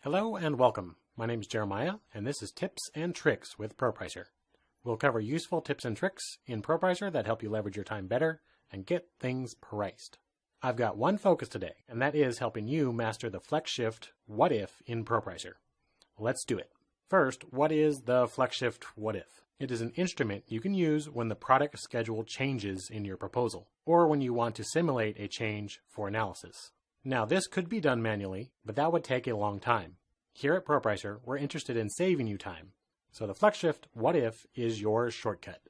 Hello and welcome. My name is Jeremiah, and this is Tips and Tricks with ProPricer. We'll cover useful tips and tricks in ProPricer that help you leverage your time better and get things priced. I've got one focus today, and that is helping you master the FlexShift What If in ProPricer. Let's do it. First, what is the FlexShift What If? It is an instrument you can use when the product schedule changes in your proposal, or when you want to simulate a change for analysis. Now, this could be done manually, but that would take a long time. Here at ProPricer, we're interested in saving you time. So the FlexShift What If is your shortcut.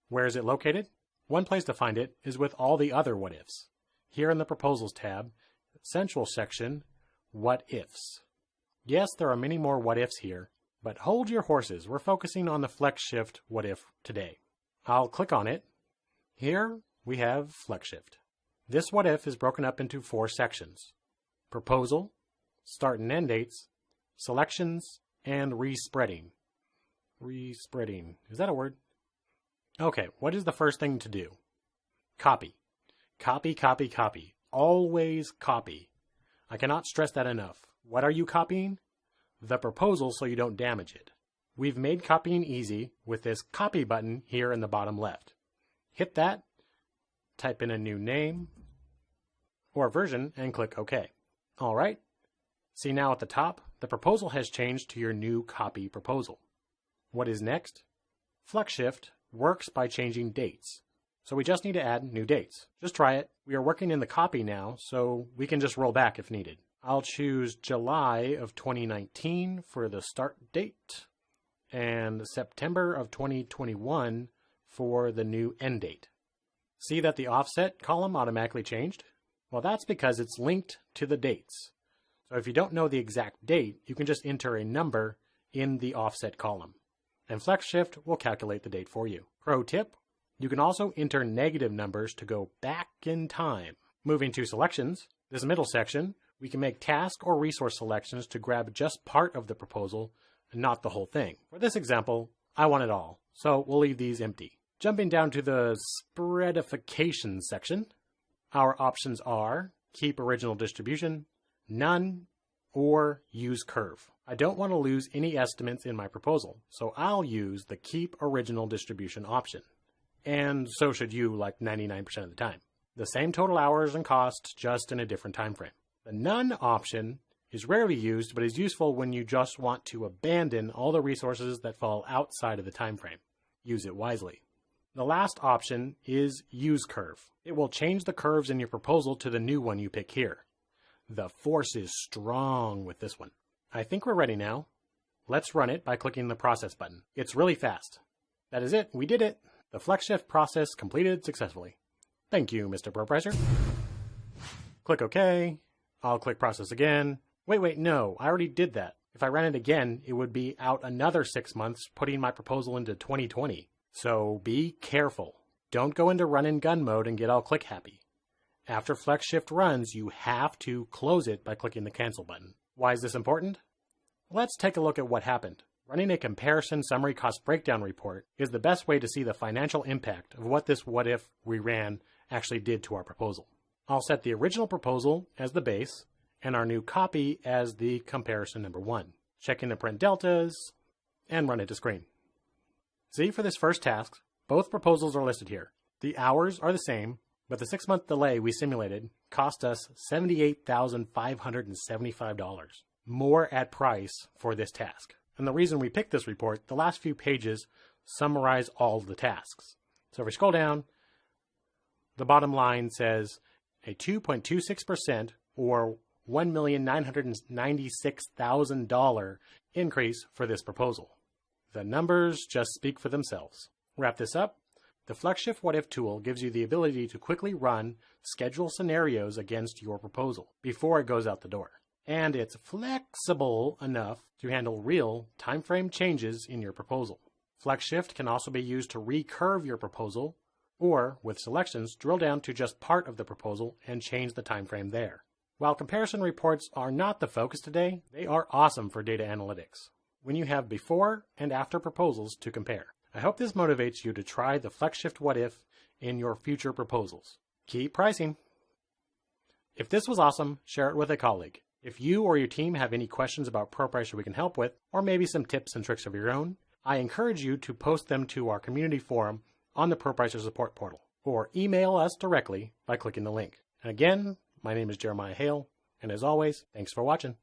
Where is it located? One place to find it is with all the other what ifs. Here in the Proposals tab, Central section, What Ifs. Yes, there are many more what ifs here, but hold your horses. We're focusing on the FlexShift What If today. I'll click on it. Here we have FlexShift. This what if is broken up into 4 sections: proposal, start and end dates, selections, and respreading. Respreading. Is that a word? Okay, what is the first thing to do? Copy. Copy, copy, copy. Always copy. I cannot stress that enough. What are you copying? The proposal so you don't damage it. We've made copying easy with this copy button here in the bottom left. Hit that, type in a new name or version, and click OK. All right. See now at the top, the proposal has changed to your new copy proposal. What is next? FlexShift works by changing dates. So we just need to add new dates. Just try it. We are working in the copy now, so we can just roll back if needed. I'll choose July of 2019 for the start date and September of 2021 for the new end date. See that the offset column automatically changed? Well, that's because it's linked to the dates. So if you don't know the exact date, you can just enter a number in the offset column, and FlexShift will calculate the date for you. Pro tip, you can also enter negative numbers to go back in time. Moving to selections, this middle section, we can make task or resource selections to grab just part of the proposal and not the whole thing. For this example, I want it all, so we'll leave these empty. Jumping down to the spreadification section, our options are keep original distribution, none, or use curve. I don't want to lose any estimates in my proposal, so I'll use the keep original distribution option. And so should you, like 99% of the time. The same total hours and costs, just in a different time frame. The none option is rarely used, but is useful when you just want to abandon all the resources that fall outside of the time frame. Use it wisely. The last option is use curve. It will change the curves in your proposal to the new one you pick here. The force is strong with this one. I think we're ready now. Let's run it by clicking the process button. It's really fast. That is it. We did it. The FlexShift process completed successfully. Thank you, Mr. ProPricer. Click OK. I'll click process again. Wait, no, I already did that. If I ran it again, it would be out another 6 months, putting my proposal into 2020. So be careful. Don't go into run and gun mode and get all click happy. After FlexShift runs, you have to close it by clicking the cancel button. Why is this important? Let's take a look at what happened. Running a comparison summary cost breakdown report is the best way to see the financial impact of what this what if we ran actually did to our proposal. I'll set the original proposal as the base and our new copy as the comparison number 1. Check in the print deltas and run it to screen. See, for this first task, both proposals are listed here. The hours are the same, but the 6-month delay we simulated cost us $78,575, more at price for this task. And the reason we picked this report, the last few pages summarize all the tasks. So if we scroll down, the bottom line says a 2.26% or $1,996,000 increase for this proposal. The numbers just speak for themselves. Wrap this up. The FlexShift What If tool gives you the ability to quickly run schedule scenarios against your proposal before it goes out the door. And it's flexible enough to handle real timeframe changes in your proposal. FlexShift can also be used to recurve your proposal, or, with selections, drill down to just part of the proposal and change the timeframe there. While comparison reports are not the focus today, they are awesome for data analytics when you have before and after proposals to compare. I hope this motivates you to try the FlexShift What If in your future proposals. Keep pricing. If this was awesome, share it with a colleague. If you or your team have any questions about ProPricer we can help with, or maybe some tips and tricks of your own, I encourage you to post them to our community forum on the ProPricer support portal, or email us directly by clicking the link. And again, my name is Jeremiah Hale, and as always, thanks for watching.